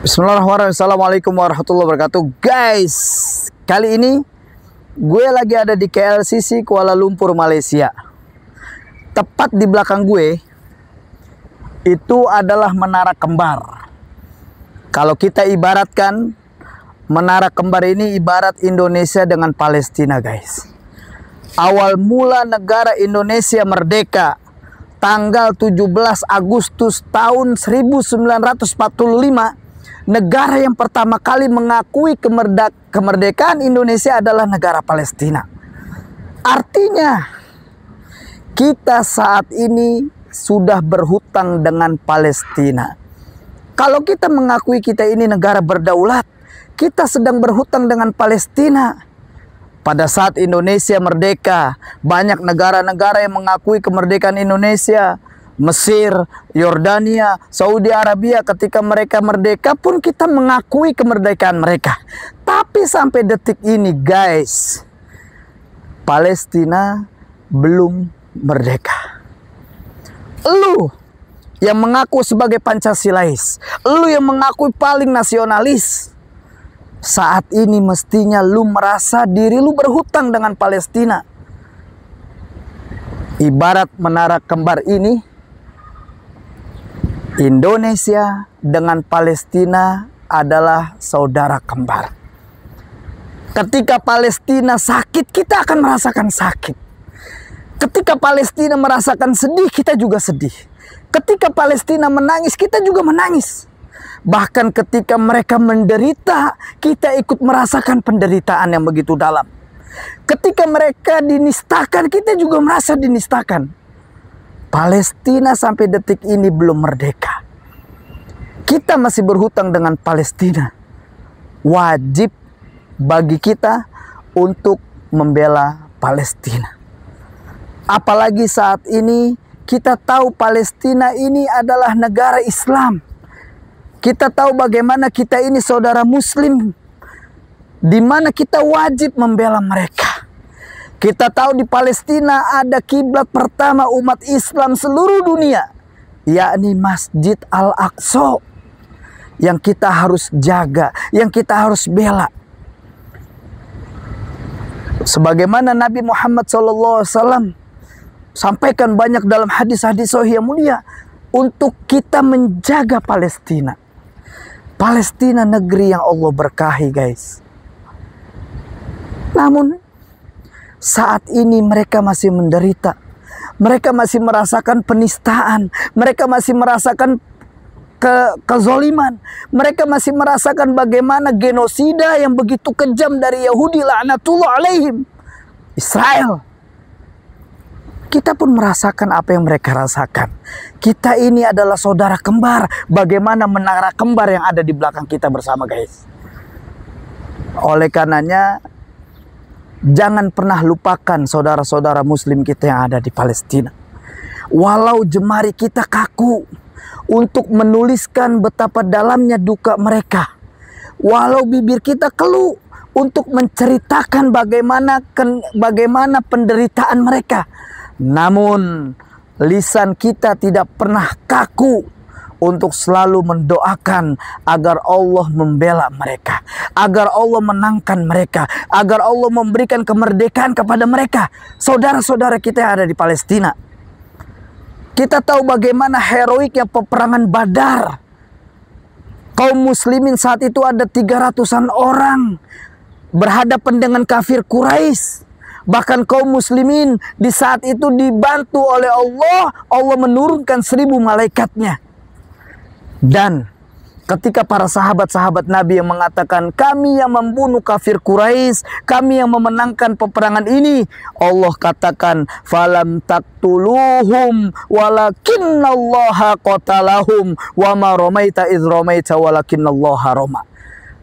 Bismillahirrahmanirrahim. Assalamualaikum warahmatullahi wabarakatuh. Guys, kali ini gue lagi ada di KLCC Kuala Lumpur, Malaysia. Tepat di belakang gue itu adalah Menara Kembar. Kalau kita ibaratkan, Menara Kembar ini ibarat Indonesia dengan Palestina, guys. Awal mula negara Indonesia merdeka tanggal 17 Agustus tahun 1945. Negara yang pertama kali mengakui kemerdekaan Indonesia adalah negara Palestina. Artinya, kita saat ini sudah berhutang dengan Palestina. Kalau kita mengakui kita ini negara berdaulat, kita sedang berhutang dengan Palestina. Pada saat Indonesia merdeka, banyak negara-negara yang mengakui kemerdekaan Indonesia. Mesir, Yordania, Saudi Arabia, ketika mereka merdeka pun kita mengakui kemerdekaan mereka. Tapi sampai detik ini, guys, Palestina belum merdeka. Lu yang mengaku sebagai Pancasilais, lu yang mengaku paling nasionalis, saat ini mestinya lu merasa diri lu berhutang dengan Palestina. Ibarat Menara Kembar ini, Indonesia dengan Palestina adalah saudara kembar. Ketika Palestina sakit, kita akan merasakan sakit. Ketika Palestina merasakan sedih, kita juga sedih. Ketika Palestina menangis, kita juga menangis. Bahkan ketika mereka menderita, kita ikut merasakan penderitaan yang begitu dalam. Ketika mereka dinistakan, kita juga merasa dinistakan. Palestina sampai detik ini belum merdeka. Kita masih berhutang dengan Palestina. Wajib bagi kita untuk membela Palestina. Apalagi saat ini kita tahu Palestina ini adalah negara Islam. Kita tahu bagaimana kita ini saudara Muslim, di mana kita wajib membela mereka. Kita tahu di Palestina ada kiblat pertama umat Islam seluruh dunia, yakni Masjid Al-Aqsa, yang kita harus jaga, yang kita harus bela. Sebagaimana Nabi Muhammad SAW sampaikan banyak dalam hadis-hadis sahih yang mulia, untuk kita menjaga Palestina. Palestina negeri yang Allah berkahi, guys. Namun saat ini mereka masih menderita. Mereka masih merasakan penistaan. Mereka masih merasakan kezoliman. Mereka masih merasakan bagaimana genosida yang begitu kejam dari Yahudi laknatullah alaihim, Israel. Kita pun merasakan apa yang mereka rasakan. Kita ini adalah saudara kembar. Bagaimana Menara Kembar yang ada di belakang kita bersama, guys. Oleh karenanya, jangan pernah lupakan saudara-saudara Muslim kita yang ada di Palestina. Walau jemari kita kaku untuk menuliskan betapa dalamnya duka mereka, walau bibir kita keluh untuk menceritakan bagaimana penderitaan mereka, namun lisan kita tidak pernah kaku untuk selalu mendoakan agar Allah membela mereka, agar Allah menangkan mereka, agar Allah memberikan kemerdekaan kepada mereka, saudara-saudara kita yang ada di Palestina. Kita tahu bagaimana heroiknya peperangan Badar. Kaum muslimin saat itu ada 300-an orang berhadapan dengan kafir Quraisy. Bahkan kaum muslimin di saat itu dibantu oleh Allah. Allah menurunkan 1000 malaikatnya. Dan ketika para sahabat-sahabat Nabi yang mengatakan, kami yang membunuh kafir Quraisy, kami yang memenangkan peperangan ini, Allah katakan, falam taqtuluhum walakinnallaha qatalahum wa ma ramaita idz ramaita walakinnallaha rama.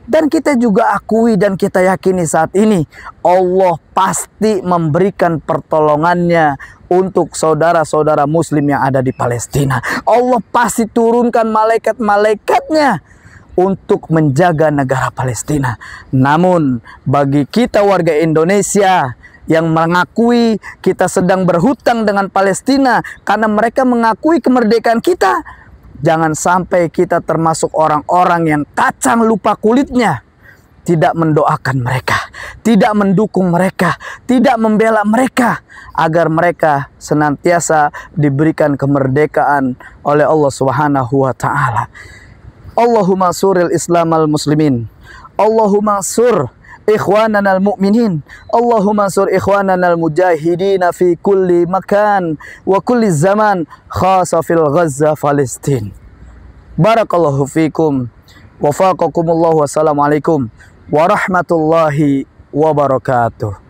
Dan kita juga akui dan kita yakini saat ini Allah pasti memberikan pertolongannya untuk saudara-saudara Muslim yang ada di Palestina. Allah pasti turunkan malaikat-malaikatnya untuk menjaga negara Palestina. Namun bagi kita warga Indonesia yang mengakui kita sedang berhutang dengan Palestina karena mereka mengakui kemerdekaan kita, jangan sampai kita termasuk orang-orang yang kacang lupa kulitnya, tidak mendoakan mereka, tidak mendukung mereka, tidak membela mereka, agar mereka senantiasa diberikan kemerdekaan oleh Allah Subhanahu wa Ta'ala. Allahumma suril Islam al muslimin, Allahumma sur ikhwanana al mu'minin, Allahumma sur ikhwanana al mujahidin fi kulli makan wa kulli zaman, khasa fil Gaza Palestin. Barakallahu fikum, wafaqakumullah, wassalamualaikum warahmatullahi wabarakatuh.